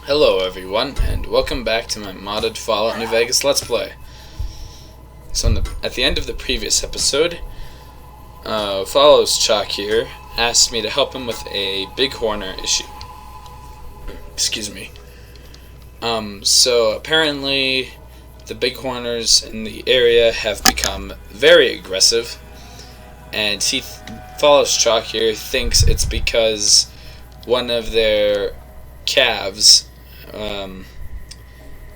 Hello everyone, and welcome back to my modded Fallout New Vegas Let's Play. So at the end of the previous episode, Follows Chalk here asked me to help him with a bighorner issue. Excuse me. So apparently the bighorners in the area have become very aggressive, and Follows Chalk here thinks it's because one of their calves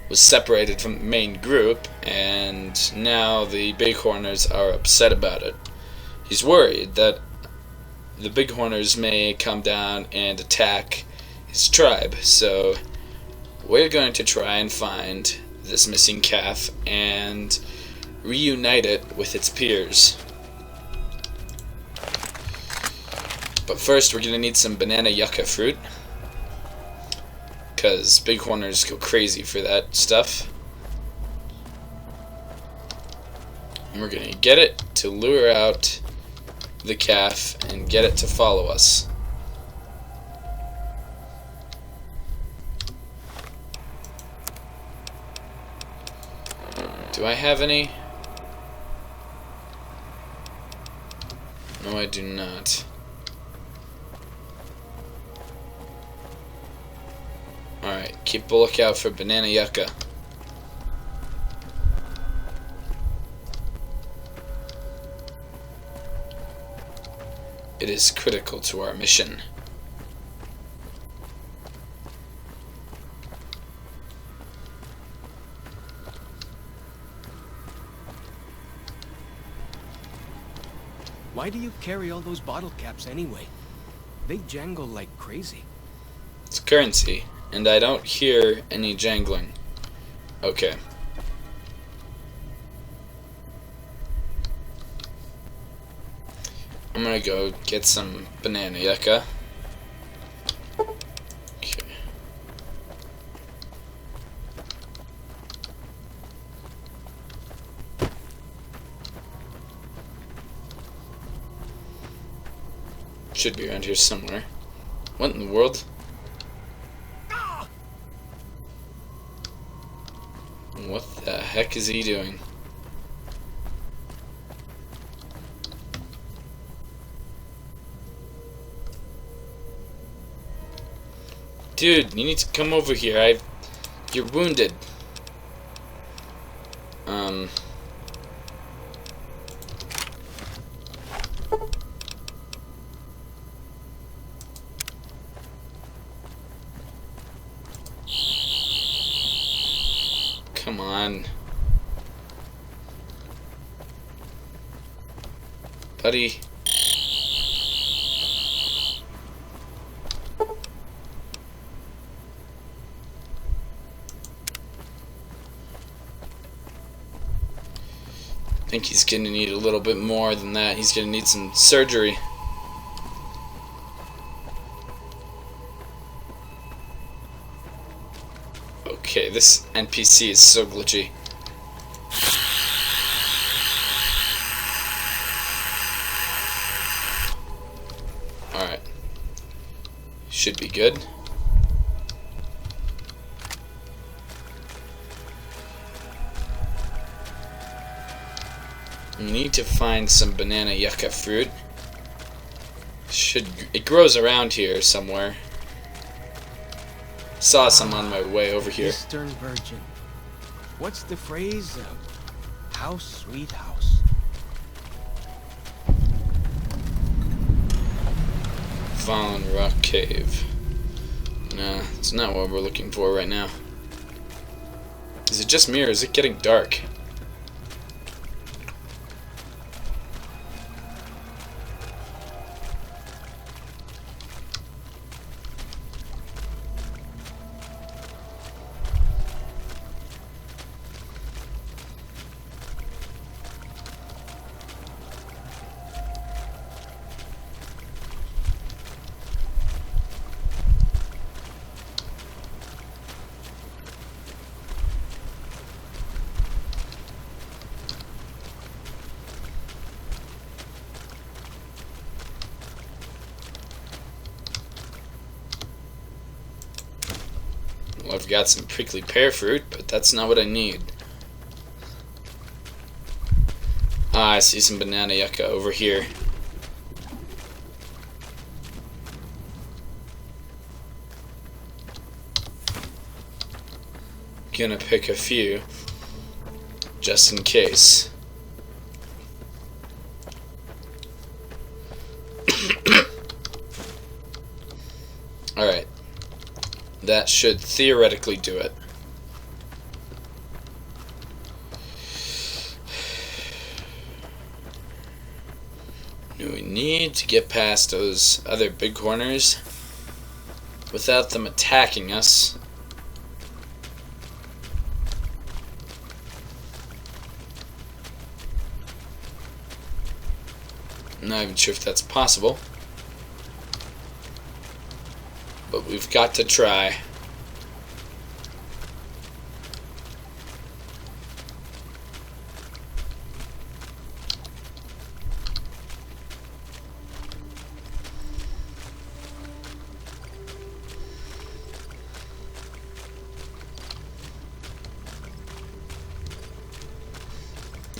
was separated from the main group, and now the bighorners are upset about it. He's worried that the bighorners may come down and attack his tribe, so we're going to try and find this missing calf and reunite it with its peers. But first we're going to need some banana yucca fruit, because bighorners go crazy for that stuff. And we're going to get it to lure out the calf and get it to follow us. Do I have any? No, I do not. Alright, keep a lookout for banana yucca. It is critical to our mission. Why do you carry all those bottle caps anyway? They jangle like crazy. It's currency, and I don't hear any jangling. Okay. I'm gonna go get some banana yucca. Okay. Should be around here somewhere. What in the world? What the heck is he doing? Dude, you need to come over here. You're wounded. Come on. Buddy. I think he's gonna need a little bit more than that. He's gonna need some surgery. Okay, this NPC is so glitchy. Alright. Should be good. We need to find some banana yucca fruit. It grows around here somewhere. Saw some on my way over here. Eastern Virgin. What's the phrase? House, sweet house. Fallen Rock Cave. Nah, it's not what we're looking for right now. Is it just me or is it getting dark? Well, I've got some prickly pear fruit, but that's not what I need. Ah, I see some banana yucca over here. Gonna pick a few, just in case. Alright. That should theoretically do it. We need to get past those other bighorners without them attacking us. I'm not even sure if that's possible, but we've got to try.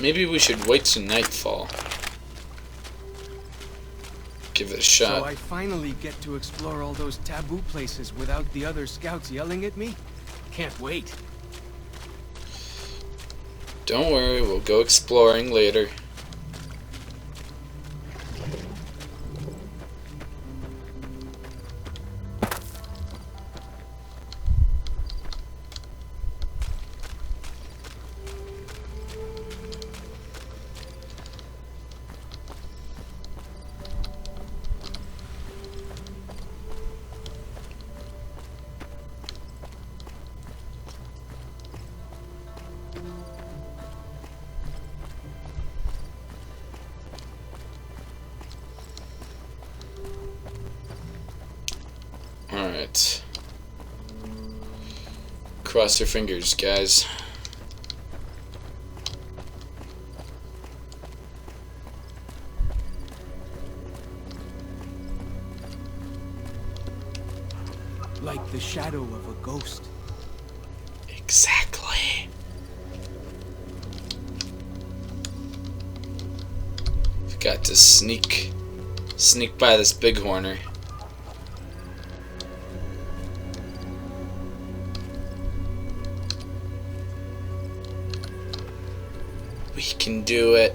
Maybe we should wait till nightfall. Give it a shot. So I finally get to explore all those taboo places without the other scouts yelling at me? Can't wait. Don't worry, we'll go exploring later. Alright. Cross your fingers, guys. Like the shadow of a ghost. Exactly. We've got to sneak by this bighorner. We can do it.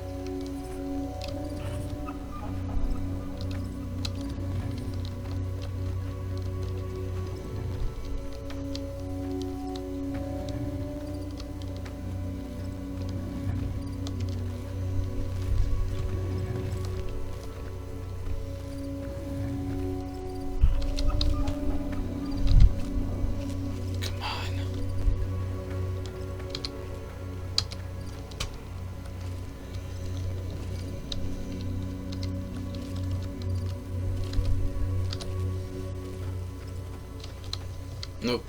Nope.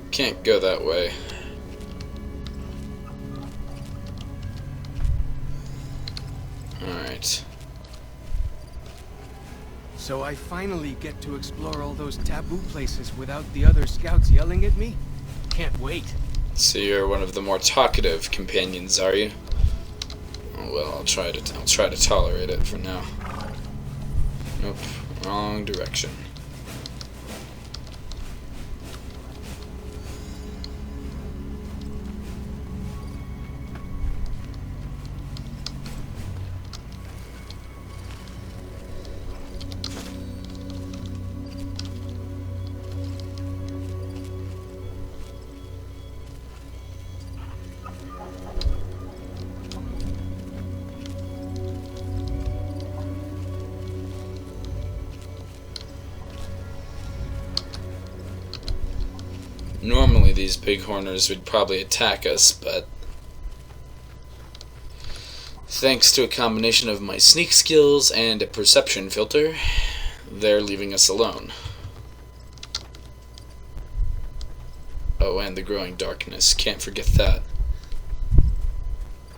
Can't go that way. Alright. So I finally get to explore all those taboo places without the other scouts yelling at me? Can't wait. So you're one of the more talkative companions, are you? Oh, well, I'll try to tolerate it for now. Nope. Wrong direction. Normally these bighorners would probably attack us, but thanks to a combination of my sneak skills and a perception filter, they're leaving us alone. Oh, and the growing darkness. Can't forget that.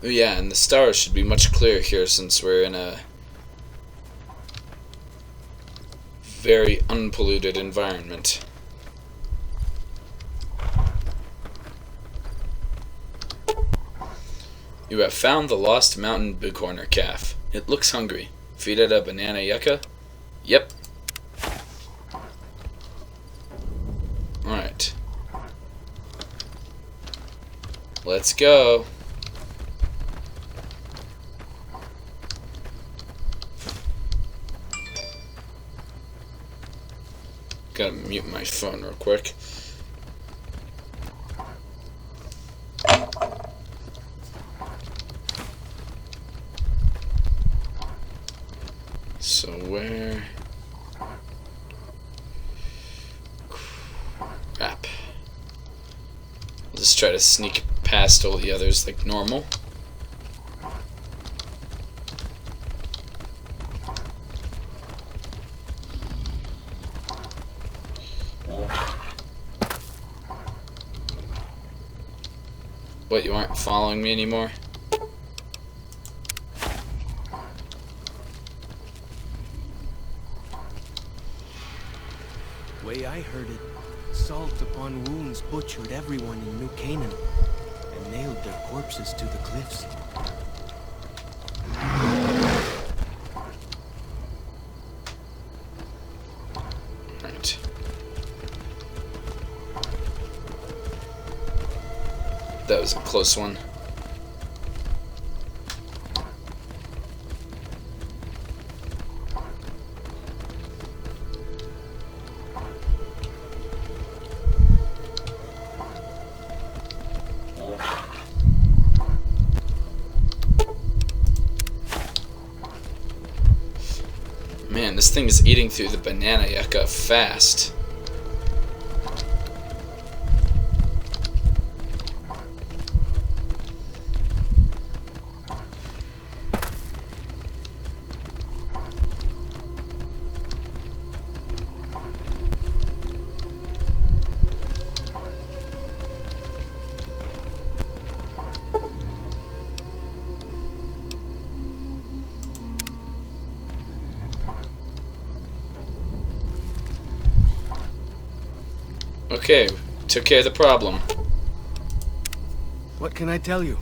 Oh yeah, and the stars should be much clearer here since we're in a very unpolluted environment. You have found the lost mountain bighorner calf. It looks hungry. Feed it a banana yucca? Yep. Alright. Let's go. Gotta mute my phone real quick. So where... Crap. I'll just try to sneak past all the others like normal. What, you aren't following me anymore? Way I heard it, salt upon wounds butchered everyone in New Canaan and nailed their corpses to the cliffs. Right. That was a close one. Man, this thing is eating through the banana yucca fast. Okay, took care of the problem. What can I tell you?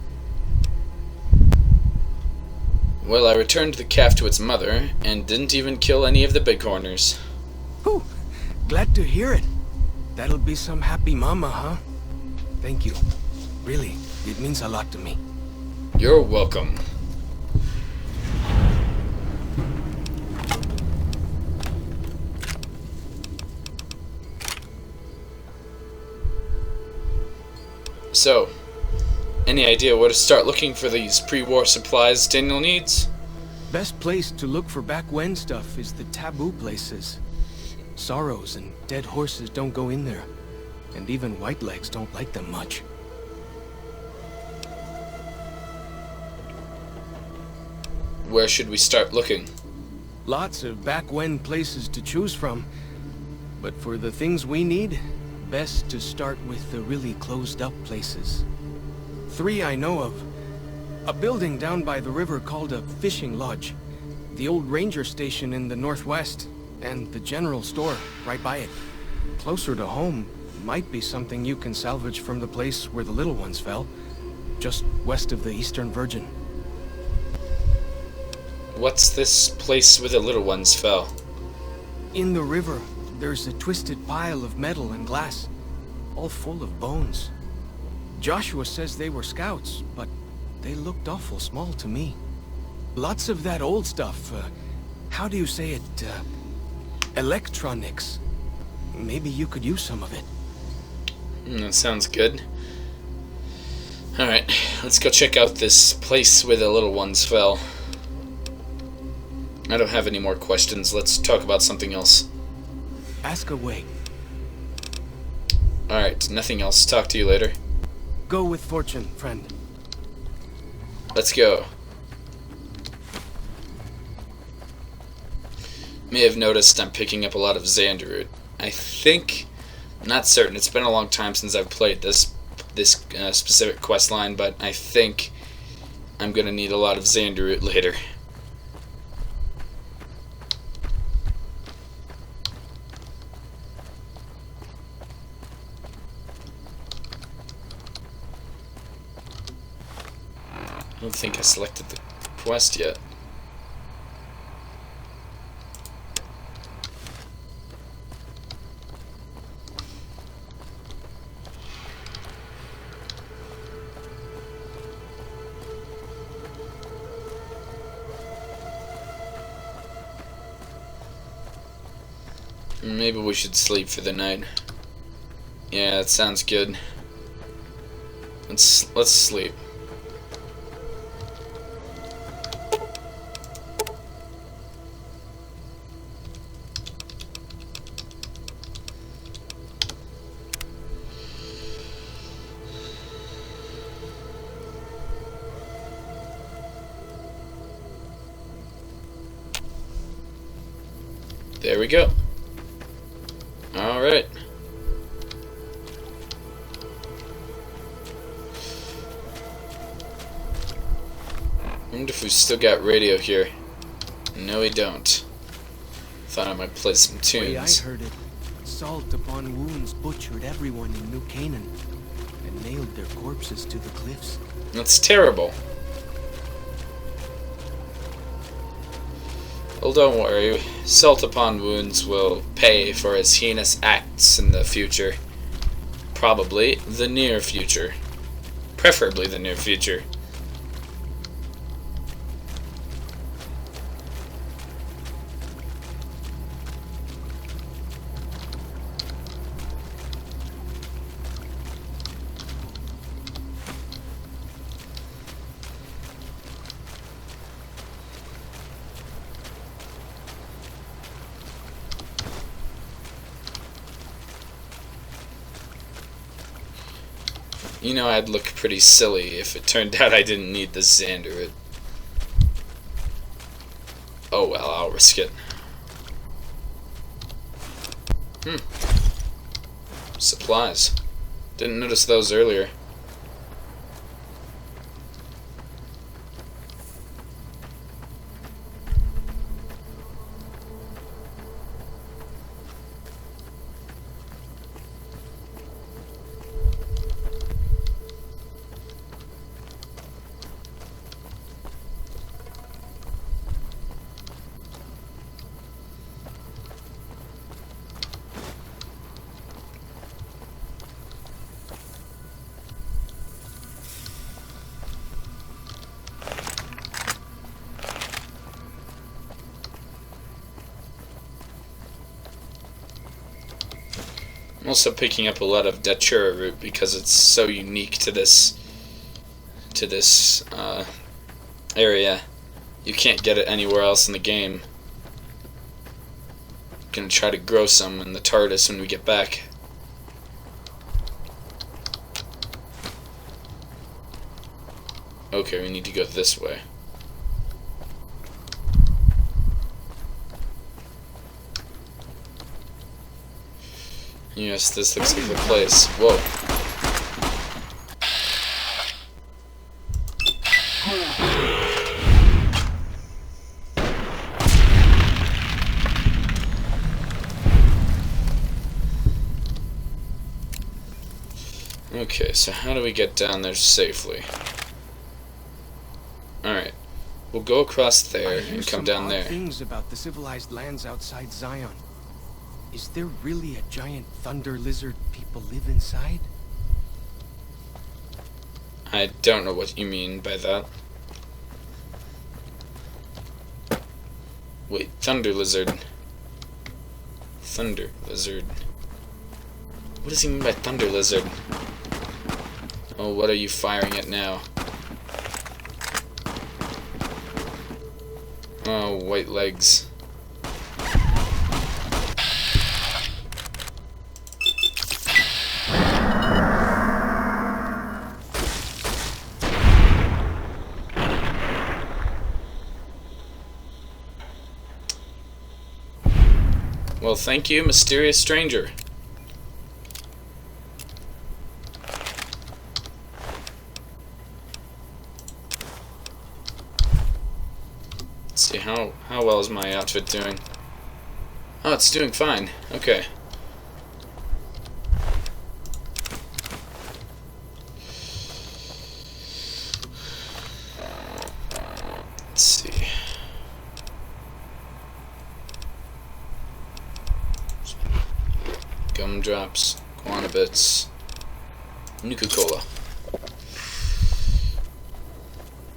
Well, I returned the calf to its mother, and didn't even kill any of the bighorners. Whew, glad to hear it. That'll be some happy mama, huh? Thank you. Really, it means a lot to me. You're welcome. So, any idea where to start looking for these pre-war supplies Daniel needs? Best place to look for back when stuff is the taboo places. Sorrows and dead horses don't go in there. And even whitelegs don't like them much. Where should we start looking? Lots of back when places to choose from. But for the things we need, best to start with the really closed up places. 3 I know of. A building down by the river called a fishing lodge. The old ranger station in the northwest. And the general store right by it. Closer to home might be something you can salvage from the place where the little ones fell. Just west of the Eastern Virgin. What's this place where the little ones fell? In the river, there's a twisted pile of metal and glass, all full of bones. Joshua says they were scouts, but they looked awful small to me. Lots of that old stuff, how do you say it, electronics. Maybe you could use some of it. That sounds good. Alright, let's go check out this place where the little ones fell. I don't have any more questions. Let's talk about something else. Ask away. Alright, nothing else. Talk to you later. Go with fortune, friend. Let's go. May have noticed I'm picking up a lot of Xanderroot. I think, I'm not certain, it's been a long time since I've played this specific quest line, but I think I'm gonna need a lot of Xanderroot later. don't think I selected the quest yet. Maybe we should sleep for the night. Yeah, that sounds good. Let's sleep. There we go. Alright. I wonder if we've still got radio here. No, we don't. Thought I might play some tunes. The way I heard it, salt upon wounds butchered everyone in New Canaan and nailed their corpses to the cliffs. That's terrible. Well, don't worry. Salt upon wounds will pay for his heinous acts in the future. Probably the near future. Preferably the near future. You know, I'd look pretty silly if it turned out I didn't need the Xander. Oh well, I'll risk it. Supplies. Didn't notice those earlier. I'm also picking up a lot of Datura root because it's so unique to this area. You can't get it anywhere else in the game. I'm gonna try to grow some in the TARDIS when we get back. Okay, we need to go this way. Yes, this looks like the place. Whoa. Okay, so how do we get down there safely? Alright. We'll go across there and come down there. Things about the civilized lands outside Zion. Is there really a giant thunder lizard people live inside? I don't know what you mean by that. Wait, thunder lizard. Thunder lizard. What does he mean by thunder lizard? Oh, what are you firing at now? Oh, white legs. Well, thank you, mysterious stranger. Let's see, how well is my outfit doing? Oh, it's doing fine. Okay. gumdrops, guana bits, Nuka-Cola.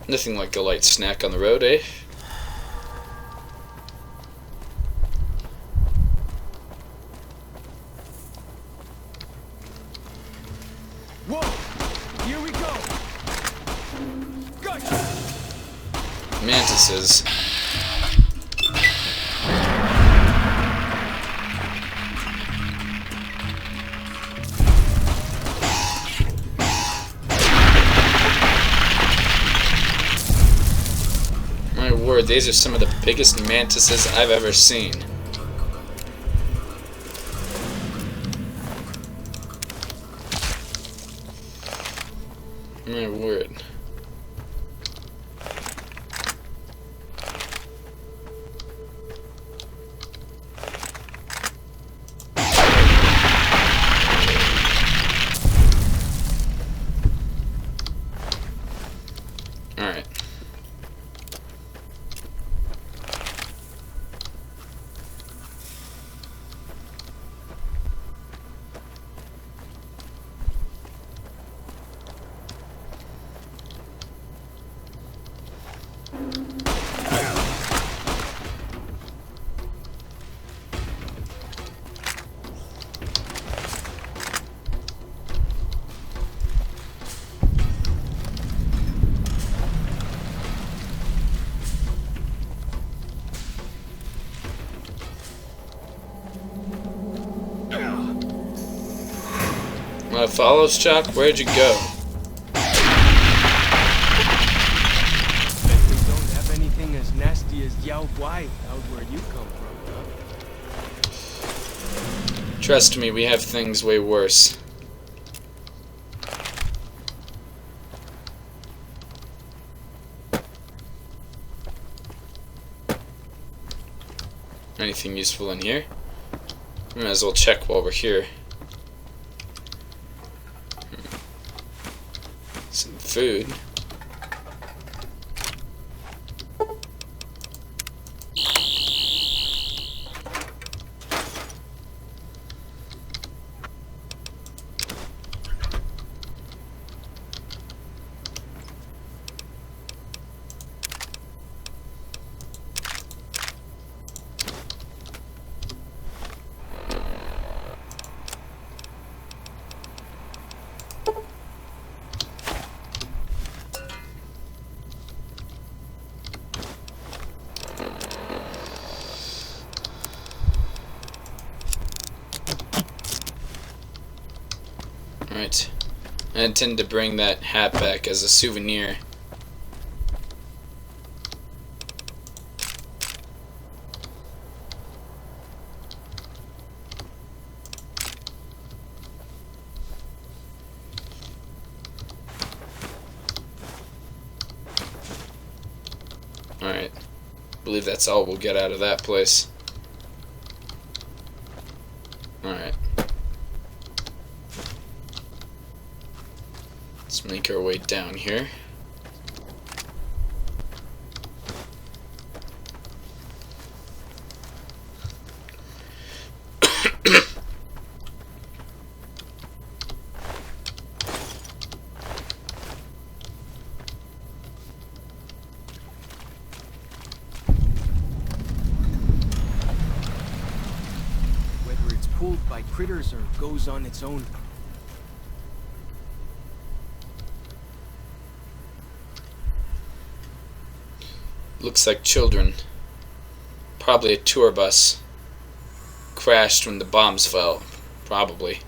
Nothing like a light snack on the road, eh? Whoa! Here we go! Gotcha! Mantises. My word, these are some of the biggest mantises I've ever seen. My word. Alright. Follows, Chuck? Where'd you go? Bet we don't have anything as nasty as Yao Guai out where you come from, huh? Trust me, we have things way worse. Anything useful in here? We might as well check while we're here. Some food. Alright. I intend to bring that hat back as a souvenir. Alright. I believe that's all we'll get out of that place. Alright. Let's make our way down here. Whether it's pulled by critters or goes on its own. Looks like children. Probably a tour bus. Crashed when the bombs fell. Probably.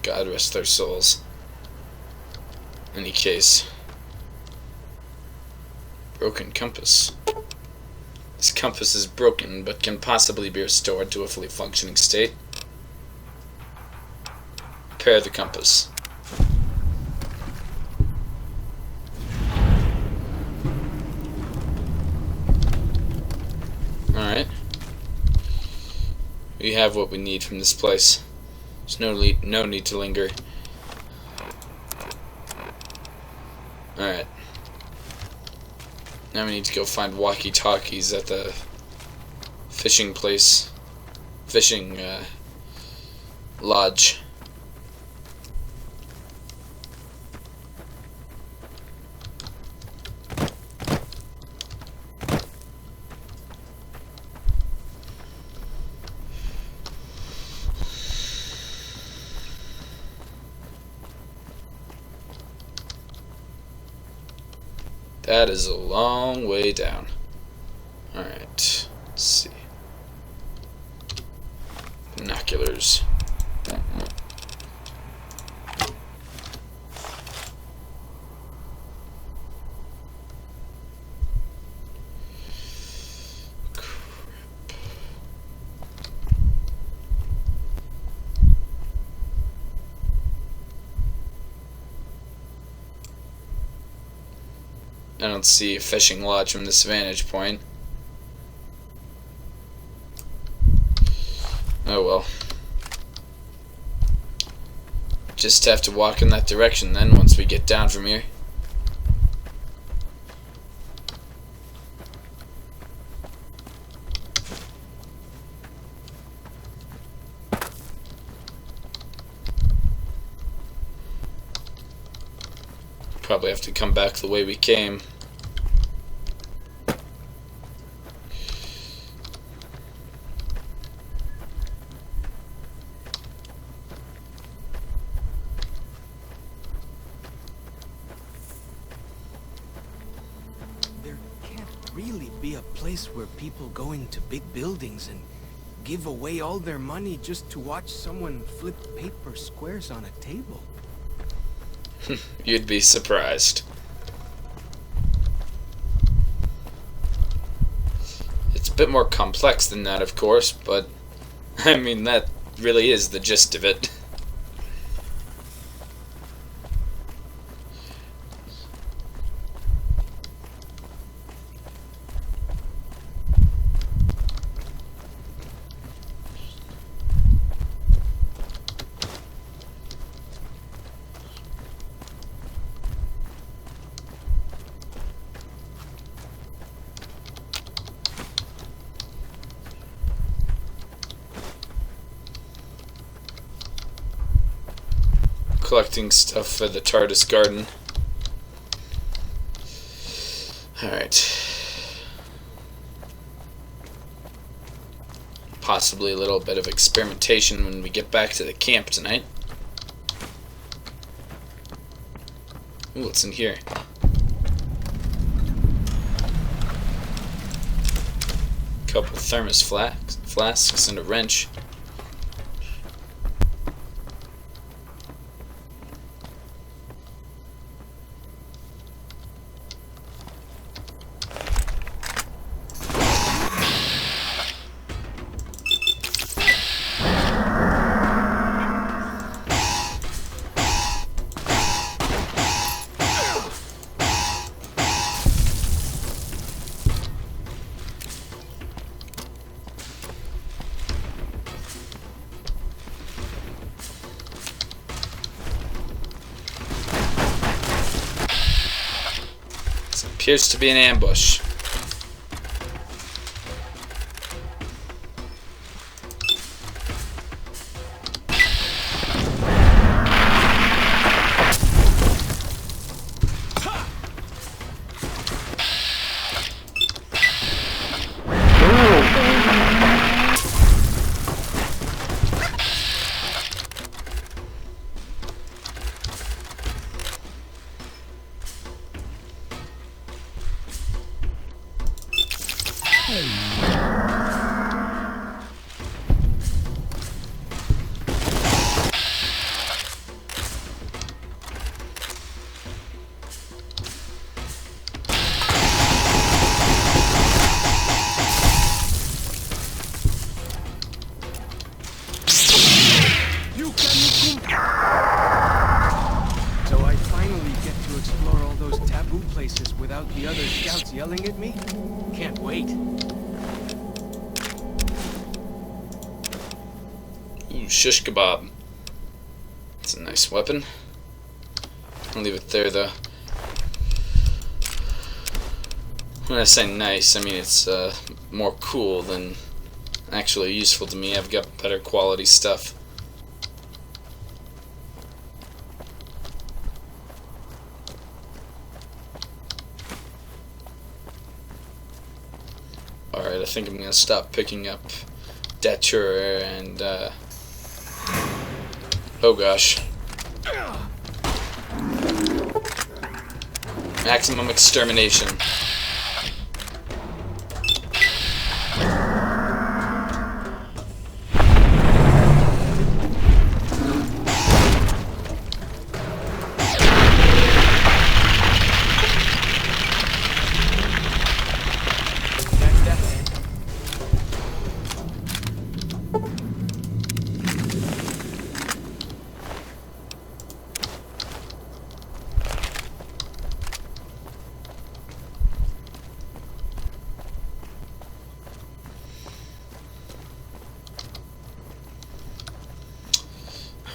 God rest their souls. Any case. Broken compass. This compass is broken, but can possibly be restored to a fully functioning state. Repair the compass. Alright. We have what we need from this place. There's no need to linger. Alright. Now we need to go find walkie-talkies at the fishing place, fishing lodge. That is a long way down. Alright, let's see. Binoculars. I don't see a fishing lodge from this vantage point. Oh well. Just have to walk in that direction then once we get down from here. Probably have to come back the way we came. There can't really be a place where people go into big buildings and give away all their money just to watch someone flip paper squares on a table. You'd be surprised. It's a bit more complex than that, of course, but I mean, that really is the gist of it. Collecting stuff for the TARDIS garden. Alright. Possibly a little bit of experimentation when we get back to the camp tonight. Ooh, what's in here? Couple thermos flasks and a wrench. Appears to be an ambush. Without the other scouts yelling at me? Can't wait. Ooh, shish kebab. It's a nice weapon. I'll leave it there though. When I say nice, I mean it's more cool than actually useful to me. I've got better quality stuff. Alright, I think I'm gonna stop picking up Datura and, oh gosh. Maximum extermination.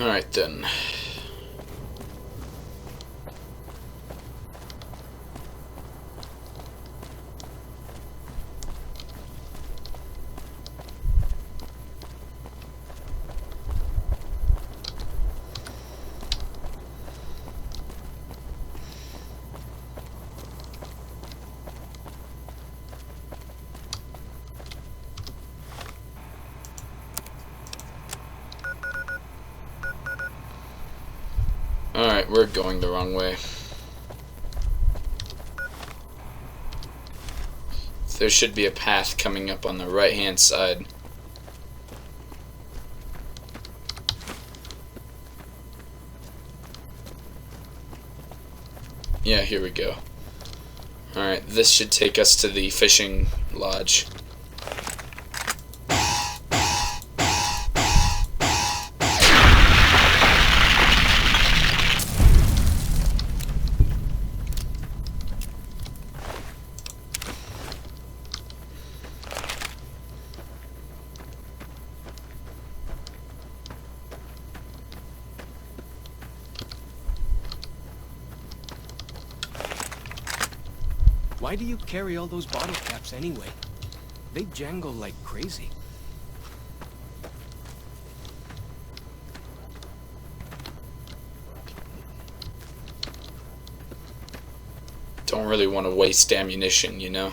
Alright then. Alright, we're going the wrong way. There should be a path coming up on the right-hand side. Yeah, here we go. Alright, this should take us to the fishing lodge. Why do you carry all those bottle caps anyway? They jangle like crazy. Don't really want to waste ammunition, you know?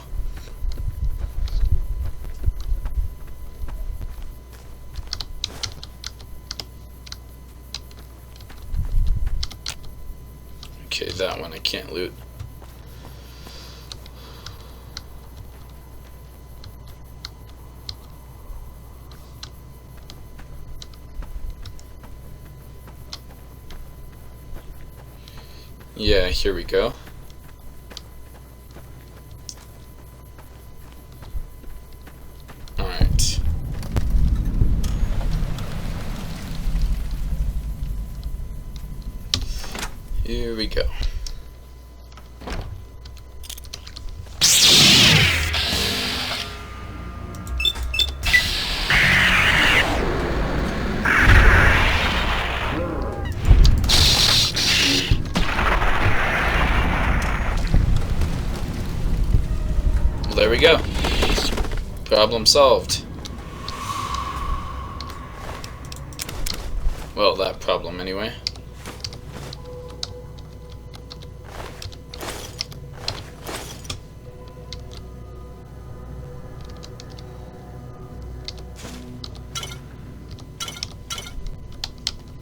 Okay, that one I can't loot. Yeah, here we go. Alright. Here we go. There we go. Problem solved. Well, that problem anyway.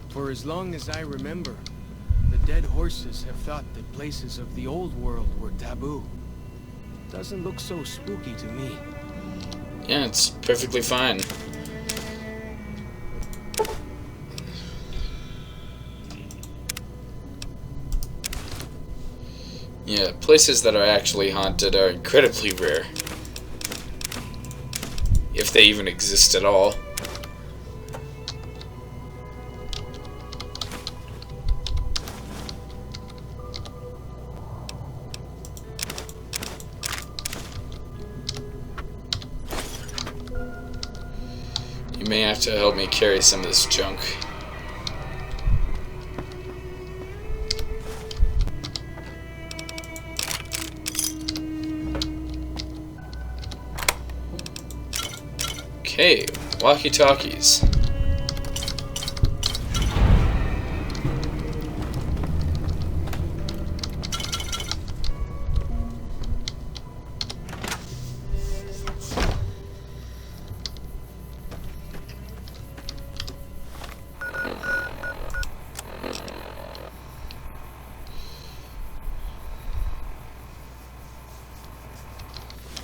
For as long as I remember, the dead horses have thought that places of the old world were taboo. Doesn't look so spooky to me. Yeah, it's perfectly fine. Yeah, places that are actually haunted are incredibly rare. If they even exist at all. You may have to help me carry some of this junk. Okay, walkie-talkies.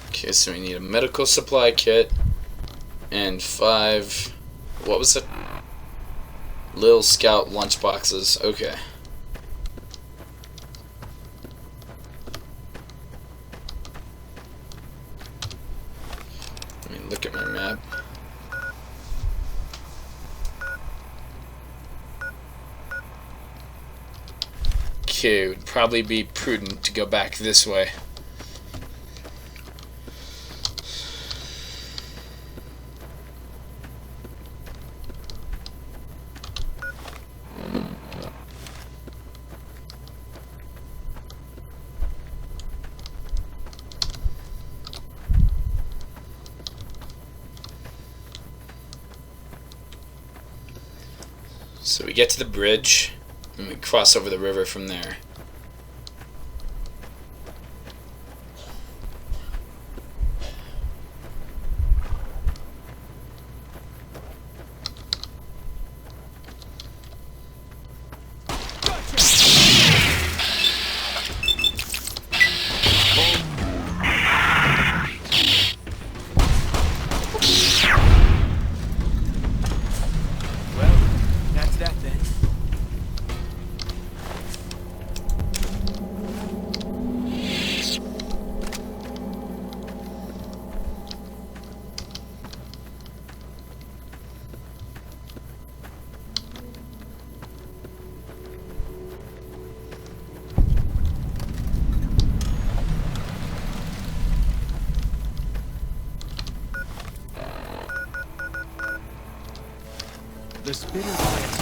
Okay, so we need a medical supply kit and 5, what was it? Little Scout lunchboxes. Okay. Let me look at my map. Okay, it would probably be prudent to go back this way. So we get to the bridge, and we cross over the river from there. The spitter plants.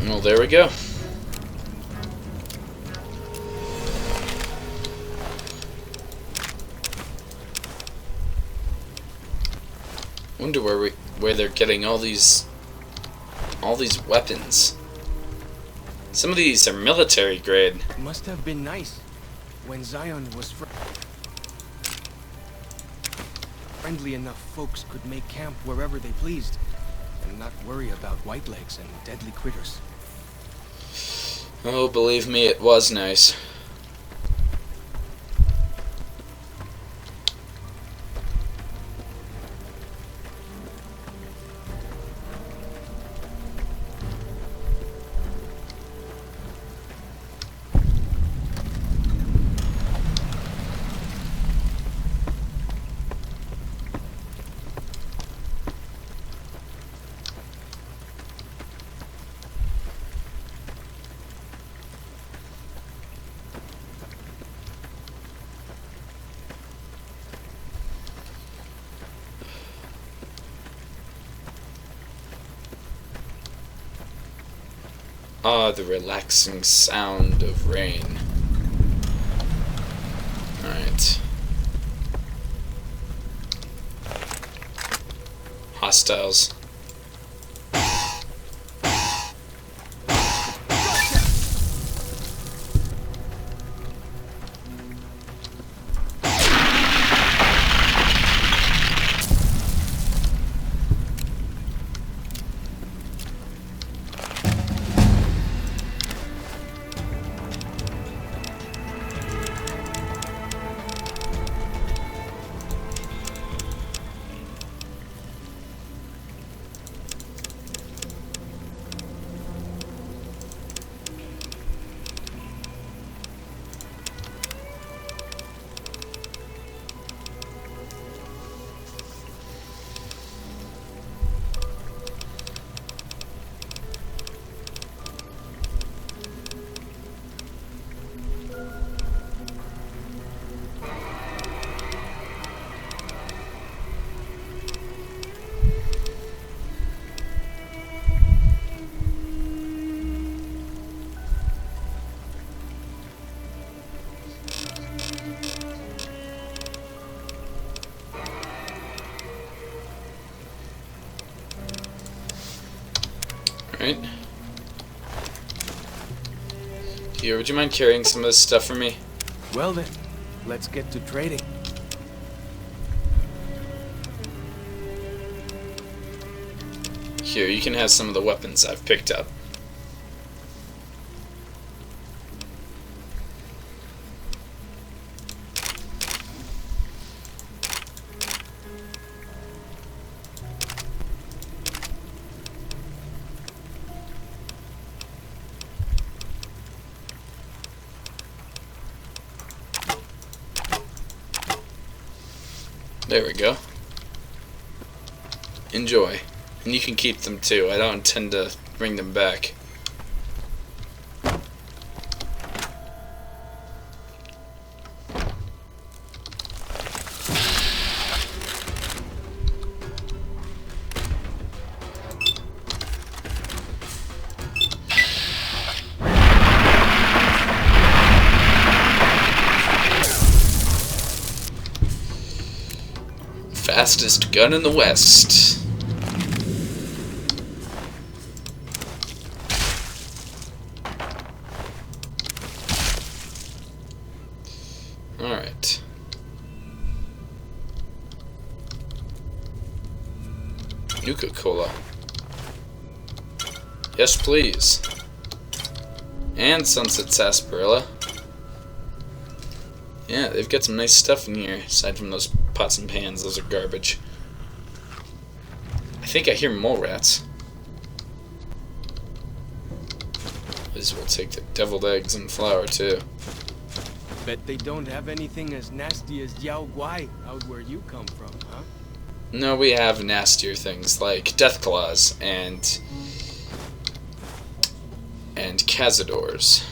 Well, there we go. Wonder where they're getting all these weapons. Some of these are military grade. Must have been nice when Zion was friendly enough. Folks could make camp wherever they pleased and not worry about whitelegs and deadly critters. Oh, believe me, it was nice. Ah, the relaxing sound of rain. Alright. Hostiles. Here, would you mind carrying some of this stuff for me? Well then, let's get to trading. Here, you can have some of the weapons I've picked up. There we go. Enjoy. And you can keep them too. I don't intend to bring them back. Fastest gun in the West. Alright. Nuka-Cola. Yes, please. And Sunset Sarsaparilla. Yeah, they've got some nice stuff in here, aside from those pots and pans. Those are garbage. I think I hear mole rats. Liz will take the deviled eggs and flour, too. Bet they don't have anything as nasty as Yao Guai out where you come from, huh? No, we have nastier things like death claws and cazadors.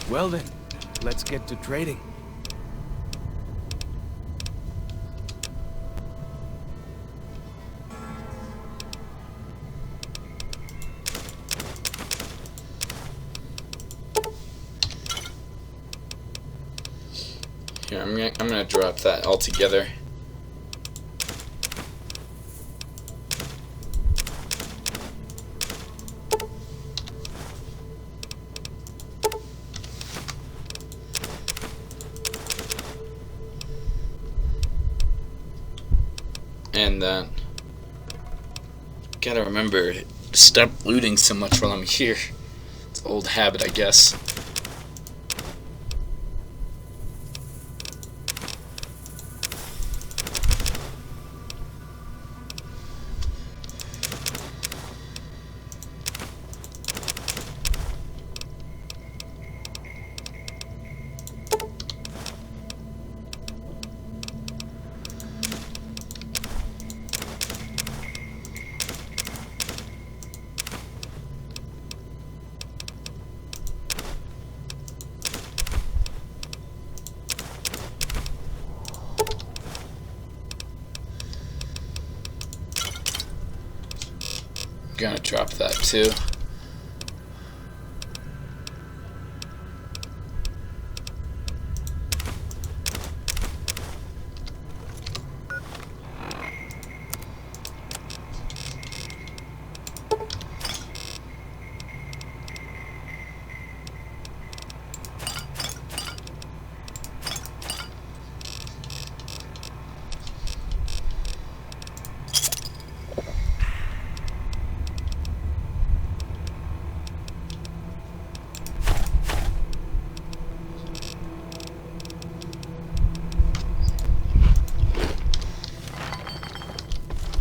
Well then, let's get to trading. Here, I'm gonna drop that altogether. And then gotta remember to stop looting so much while I'm here. It's an old habit, I guess. Gonna drop that too.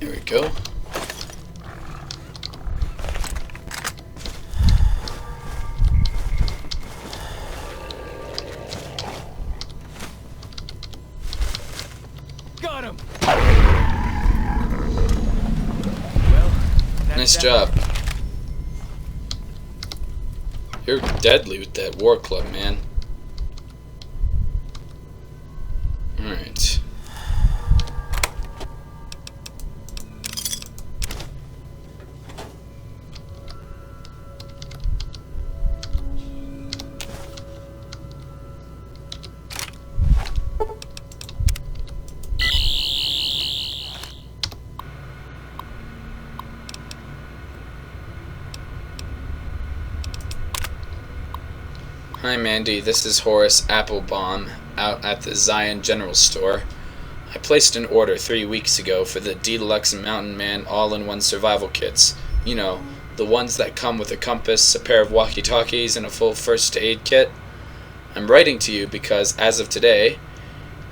There we go. Nice job. You're deadly with that war club, man. Alright. Hi Mandy, this is Horace Applebaum out at the Zion General Store. I placed an order 3 weeks ago for the Deluxe Mountain Man all-in-one survival kits. You know, the ones that come with a compass, a pair of walkie-talkies, and a full first aid kit. I'm writing to you because, as of today,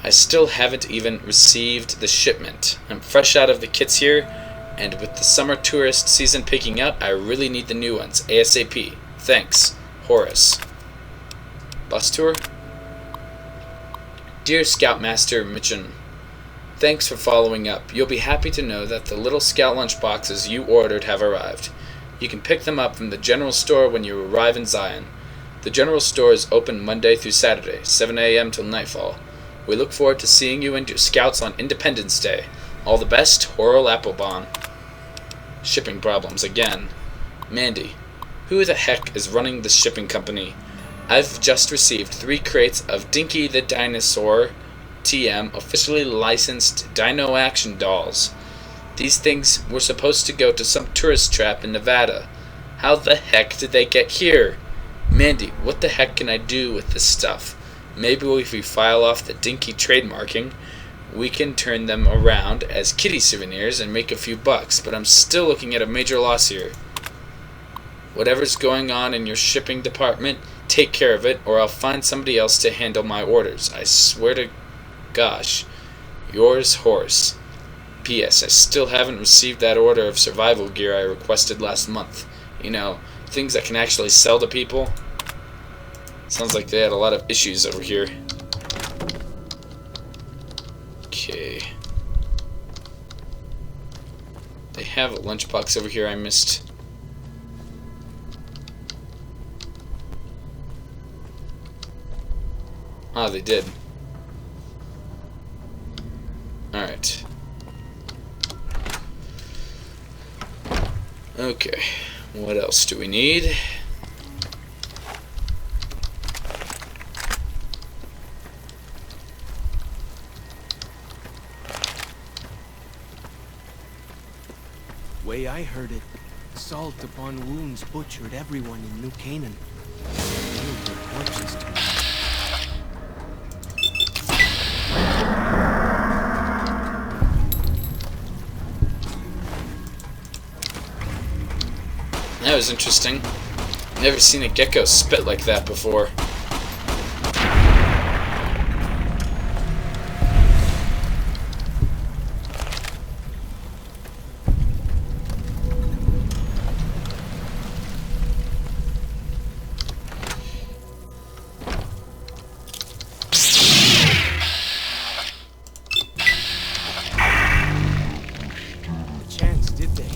I still haven't even received the shipment. I'm fresh out of the kits here, and with the summer tourist season picking up, I really need the new ones, ASAP. Thanks, Horace. Bus tour? Dear Scoutmaster Mitchum, thanks for following up. You'll be happy to know that the little scout lunch boxes you ordered have arrived. You can pick them up from the general store when you arrive in Zion. The general store is open Monday through Saturday, 7 a.m. till nightfall. We look forward to seeing you and your scouts on Independence Day. All the best, Horace Applebaum. Shipping problems again. Mandy, who the heck is running the shipping company? I've just received 3 crates of Dinky the Dinosaur TM officially licensed Dino Action dolls. These things were supposed to go to some tourist trap in Nevada. How the heck did they get here? Mandy, what the heck can I do with this stuff? Maybe if we file off the Dinky trademarking, we can turn them around as kitty souvenirs and make a few bucks, but I'm still looking at a major loss here. Whatever's going on in your shipping department, take care of it, or I'll find somebody else to handle my orders. I swear to gosh. Yours, Horace. P.S. I still haven't received that order of survival gear I requested last month. You know, things that can actually sell to people. Sounds like they had a lot of issues over here. Okay. They have a lunchbox over here I missed. Ah, they did. Alright. Okay. What else do we need? Way I heard it, salt upon wounds butchered everyone in New Canaan. Nailed their corpses to me. That was interesting. Never seen a gecko spit like that before. A chance, did they?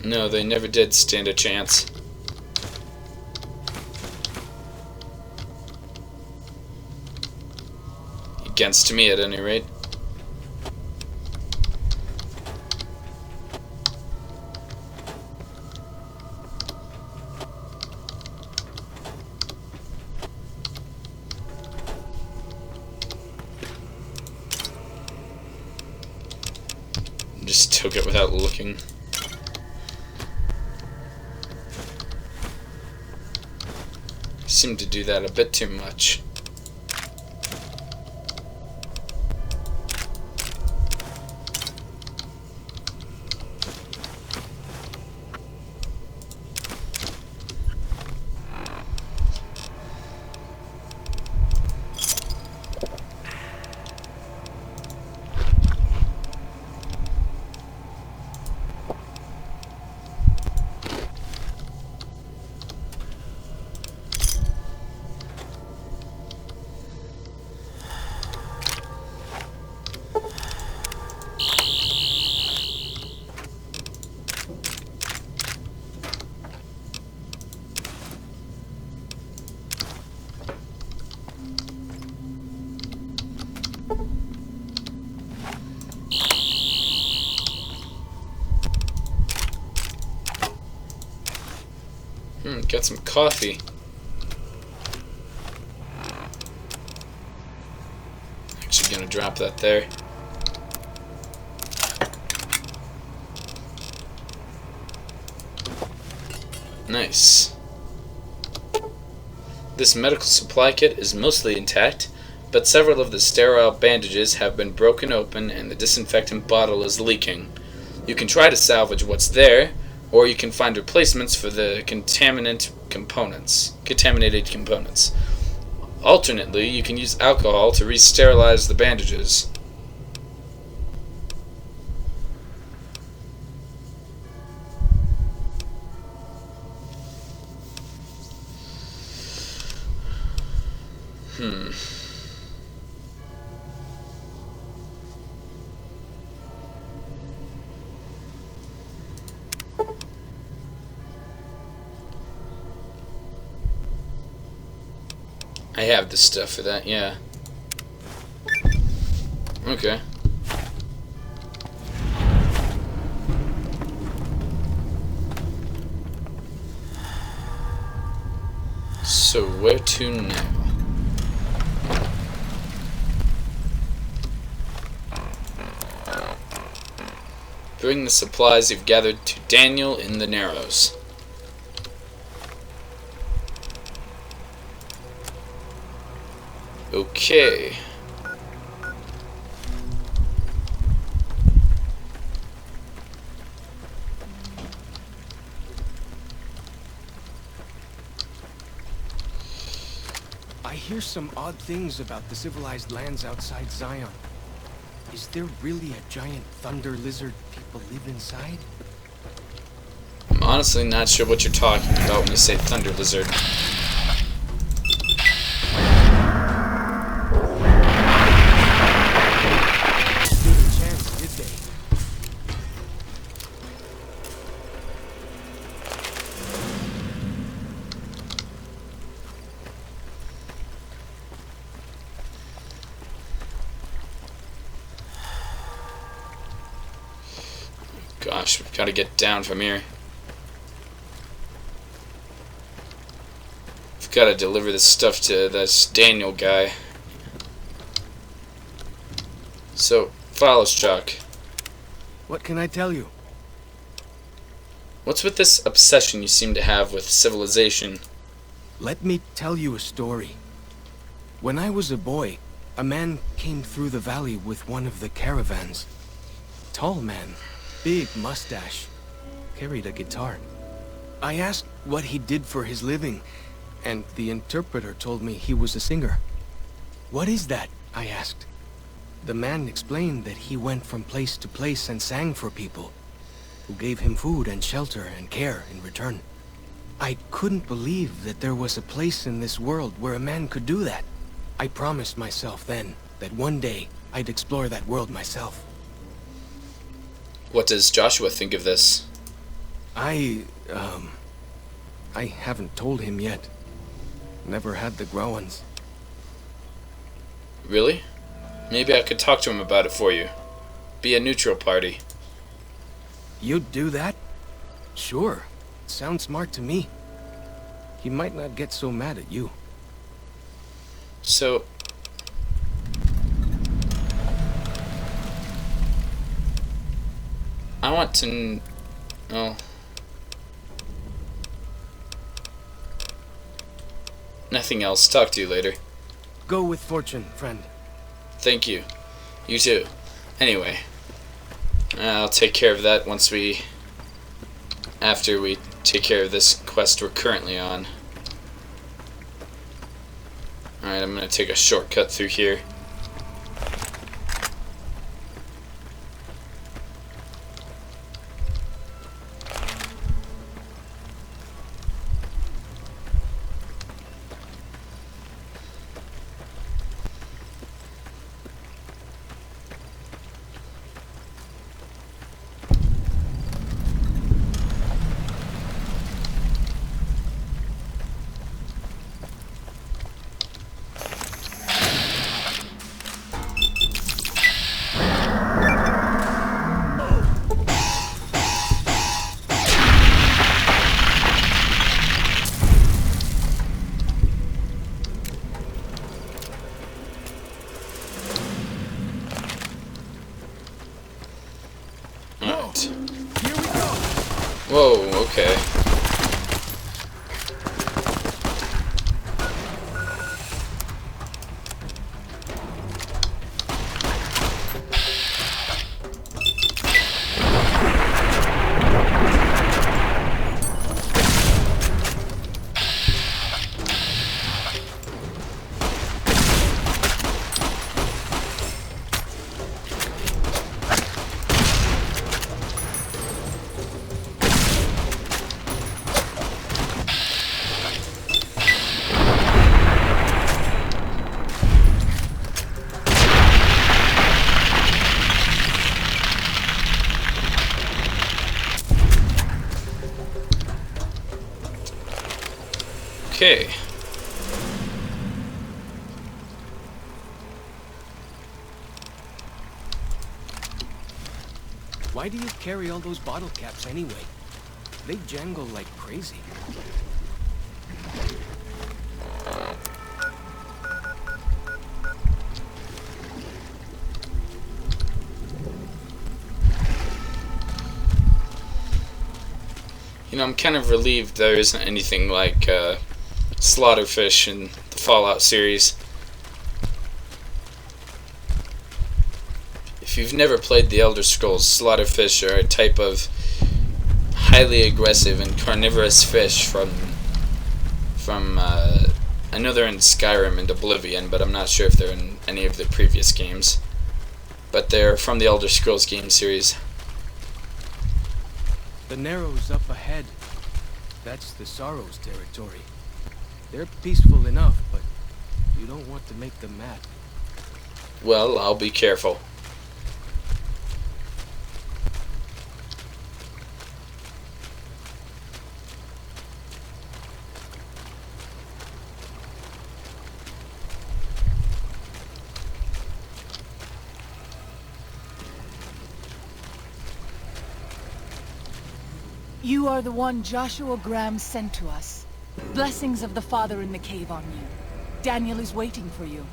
No, they never did stand a chance. Against me, at any rate. Just took it without looking. Seem to do that a bit too much. Got some coffee. Actually gonna drop that there. Nice. This medical supply kit is mostly intact, but several of the sterile bandages have been broken open and the disinfectant bottle is leaking. You can try to salvage what's there, or you can find replacements for the contaminated components. Alternately, you can use alcohol to re-sterilize the bandages. I have the stuff for that, yeah. Okay. So where to now? Bring the supplies you've gathered to Daniel in the Narrows. Okay. I hear some odd things about the civilized lands outside Zion. Is there really a giant thunder lizard people live inside? I'm honestly not sure what you're talking about when you say thunder lizard. Gosh, we've got to get down from here. We've got to deliver this stuff to this Daniel guy. So, follow us, Chuck. What can I tell you? What's with this obsession you seem to have with civilization? Let me tell you a story. When I was a boy, a man came through the valley with one of the caravans. Tall man. Big mustache. Carried a guitar. I asked what he did for his living, and the interpreter told me he was a singer. What is that? I asked. The man explained that he went from place to place and sang for people, who gave him food and shelter and care in return. I couldn't believe that there was a place in this world where a man could do that. I promised myself then that one day I'd explore that world myself. What does Joshua think of this? I haven't told him yet. Never had the growins. Really? Maybe I could talk to him about it for you. Be a neutral party. You'd do that? Sure. Sounds smart to me. He might not get so mad at you. So... I want to... Oh. Nothing else. Talk to you later. Go with fortune, friend. Thank you. You too. Anyway. I'll take care of that after we take care of this quest we're currently on. Alright, I'm gonna take a shortcut through here. Whoa, okay. Okay. Why do you carry all those bottle caps anyway? They jangle like crazy. You know, I'm kind of relieved there isn't anything like slaughterfish in the Fallout series. If you've never played the Elder Scrolls, slaughterfish are a type of highly aggressive and carnivorous fish from I know they're in Skyrim and Oblivion, but I'm not sure if they're in any of the previous games. But they're from the Elder Scrolls game series. The Narrows up ahead. That's the Sorrows territory. They're peaceful enough, but you don't want to make them mad. Well, I'll be careful. You are the one Joshua Graham sent to us. Blessings of the Father in the cave on you. Daniel is waiting for you.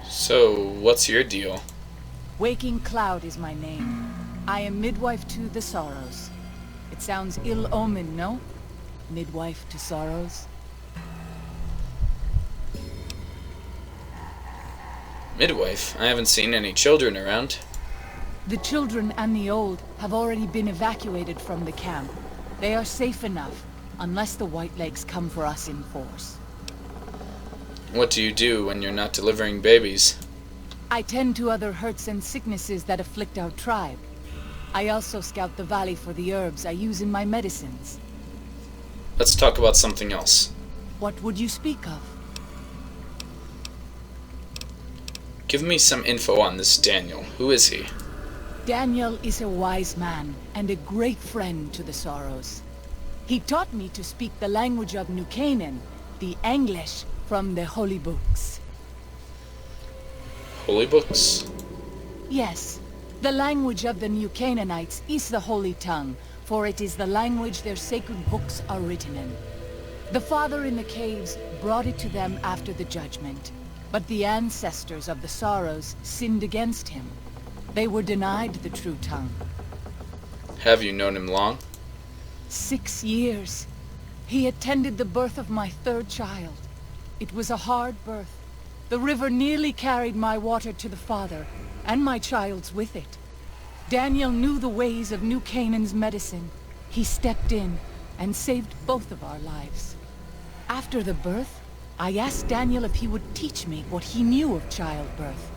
So, what's your deal? Waking Cloud is my name. I am midwife to the Sorrows. It sounds ill-omened, no? Midwife to Sorrows? Midwife? I haven't seen any children around. The children and the old have already been evacuated from the camp. They are safe enough, unless the Whitelegs come for us in force. What do you do when you're not delivering babies? I tend to other hurts and sicknesses that afflict our tribe. I also scout the valley for the herbs I use in my medicines. Let's talk about something else. What would you speak of? Give me some info on this Daniel. Who is he? Daniel is a wise man and a great friend to the Sorrows. He taught me to speak the language of New Canaan, the English from the holy books. Holy books? Yes, the language of the New Canaanites is the holy tongue, for it is the language their sacred books are written in. The Father in the caves brought it to them after the judgment, but the ancestors of the Sorrows sinned against him. They were denied the true tongue. Have you known him long? 6 years. He attended the birth of my third child. It was a hard birth. The river nearly carried my water to the Father, and my child's with it. Daniel knew the ways of New Canaan's medicine. He stepped in and saved both of our lives. After the birth, I asked Daniel if he would teach me what he knew of childbirth.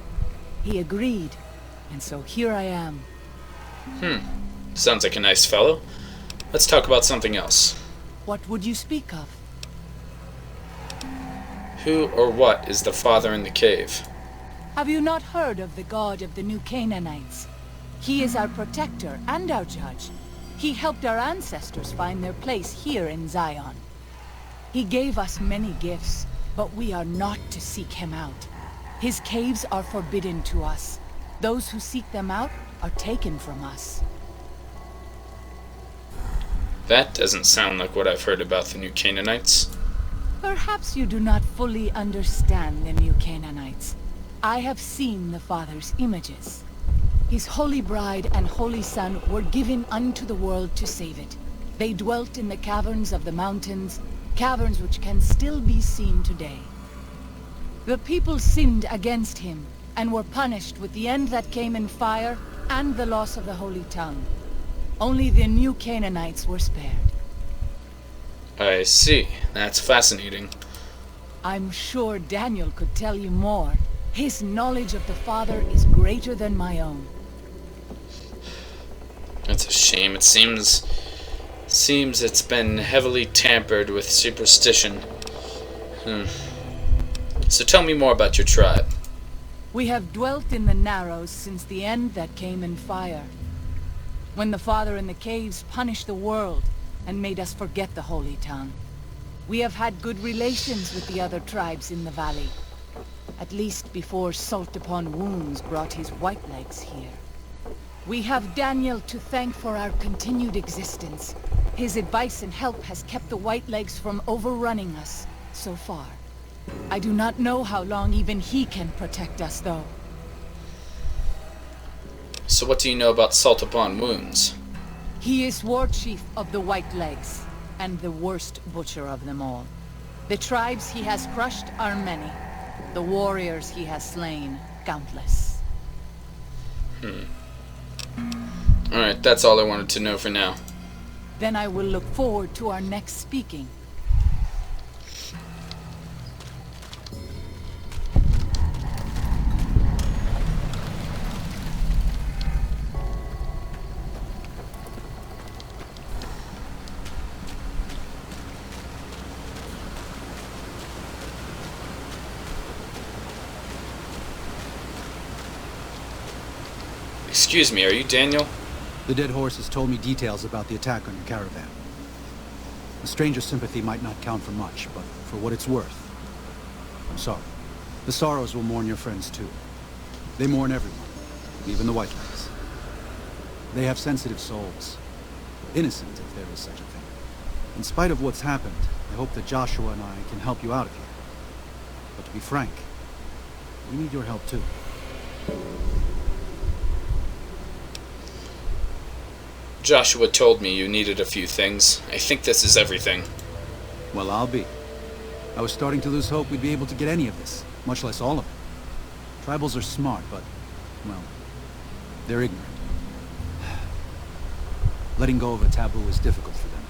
He agreed, and so here I am. Sounds like a nice fellow. Let's talk about something else. What would you speak of? Who or what is the Father in the cave? Have you not heard of the God of the New Canaanites? He is our protector and our judge. He helped our ancestors find their place here in Zion. He gave us many gifts, but we are not to seek him out. His caves are forbidden to us. Those who seek them out are taken from us. That doesn't sound like what I've heard about the new Canaanites. Perhaps you do not fully understand the new Canaanites. I have seen the Father's images. His holy bride and holy son were given unto the world to save it. They dwelt in the caverns of the mountains, caverns which can still be seen today. The people sinned against him, and were punished with the end that came in fire and the loss of the holy tongue. Only the new Canaanites were spared. I see. That's fascinating. I'm sure Daniel could tell you more. His knowledge of the Father is greater than my own. That's a shame. It seems it's been heavily tampered with superstition. So tell me more about your tribe. We have dwelt in the Narrows since the end that came in fire. When the Father in the caves punished the world and made us forget the holy tongue. We have had good relations with the other tribes in the valley. At least before Salt Upon Wounds brought his white legs here. We have Daniel to thank for our continued existence. His advice and help has kept the white legs from overrunning us so far. I do not know how long even he can protect us, though. So what do you know about Salt Upon Wounds? He is war chief of the White Legs, and the worst butcher of them all. The tribes he has crushed are many. The warriors he has slain, countless. Alright, that's all I wanted to know for now. Then I will look forward to our next speaking. Excuse me, are you Daniel? The dead horse has told me details about the attack on your caravan. A stranger's sympathy might not count for much, but for what it's worth, I'm sorry. The Sorrows will mourn your friends too. They mourn everyone, even the Whitelegs. They have sensitive souls. Innocent, if there is such a thing. In spite of what's happened, I hope that Joshua and I can help you out of here. But to be frank, we need your help too. Joshua told me you needed a few things. I think this is everything. Well, I'll be. I was starting to lose hope we'd be able to get any of this, much less all of it. Tribals are smart, but, well, they're ignorant. Letting go of a taboo is difficult for them.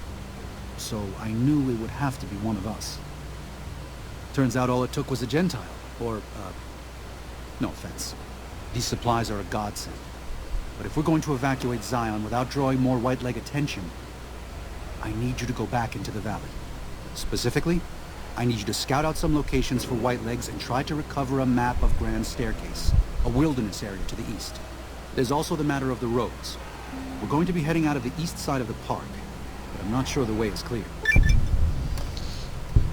So I knew it would have to be one of us. Turns out all it took was a Gentile, or, no offense. These supplies are a godsend. But if we're going to evacuate Zion without drawing more white-leg attention, I need you to go back into the valley. Specifically, I need you to scout out some locations for white-legs and try to recover a map of Grand Staircase, a wilderness area to the east. There's also the matter of the roads. We're going to be heading out of the east side of the park, but I'm not sure the way is clear.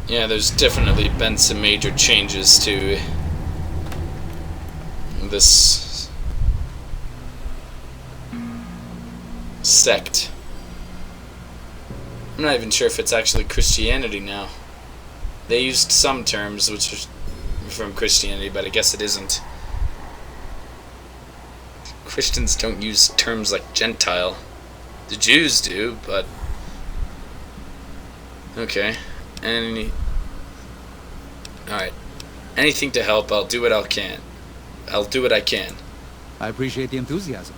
Yeah, there's definitely been some major changes to this sect. I'm not even sure if it's actually Christianity now. They used some terms which are from Christianity, but I guess it isn't. Christians don't use terms like Gentile. The Jews do, but... okay. Alright. Anything to help, I'll do what I can. I appreciate the enthusiasm.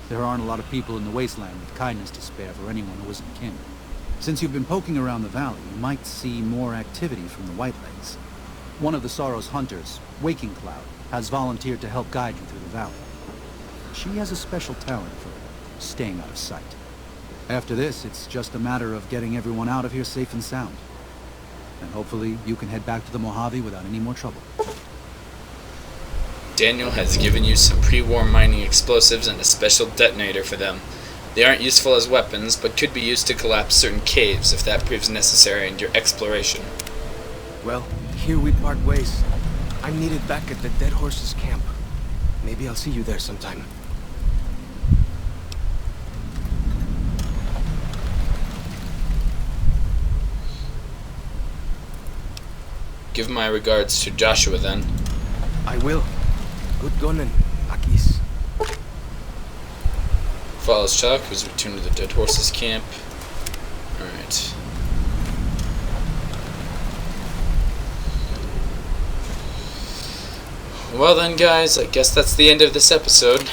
There aren't a lot of people in the wasteland with kindness to spare for anyone who isn't kin. Since you've been poking around the valley, you might see more activity from the Whitelegs. One of the Sorrow's hunters, Waking Cloud, has volunteered to help guide you through the valley. She has a special talent for staying out of sight. After this, it's just a matter of getting everyone out of here safe and sound. And hopefully you can head back to the Mojave without any more trouble. Daniel has given you some pre-war mining explosives and a special detonator for them. They aren't useful as weapons, but could be used to collapse certain caves if that proves necessary in your exploration. Well, here we part ways. I'm needed back at the Dead Horse's camp. Maybe I'll see you there sometime. give my regards to Joshua then. I will. Good gunning, Akis. Follows Chuck as we return to the Dead Horses camp. Alright. Well then, guys, I guess that's the end of this episode.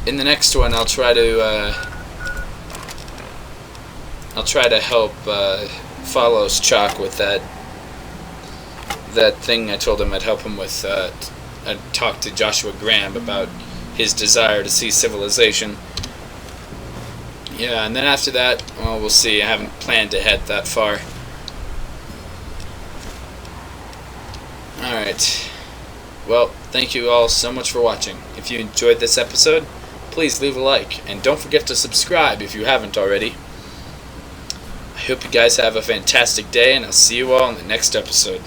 In the next one, I'll try to help Follows Chalk with that thing I told him I'd help him with. I'd talk to Joshua Graham about his desire to see civilization. Yeah, and then after that, well, we'll see. I haven't planned to head that far. Alright. Well, thank you all so much for watching. If you enjoyed this episode, please leave a like, and don't forget to subscribe if you haven't already. I hope you guys have a fantastic day, and I'll see you all in the next episode.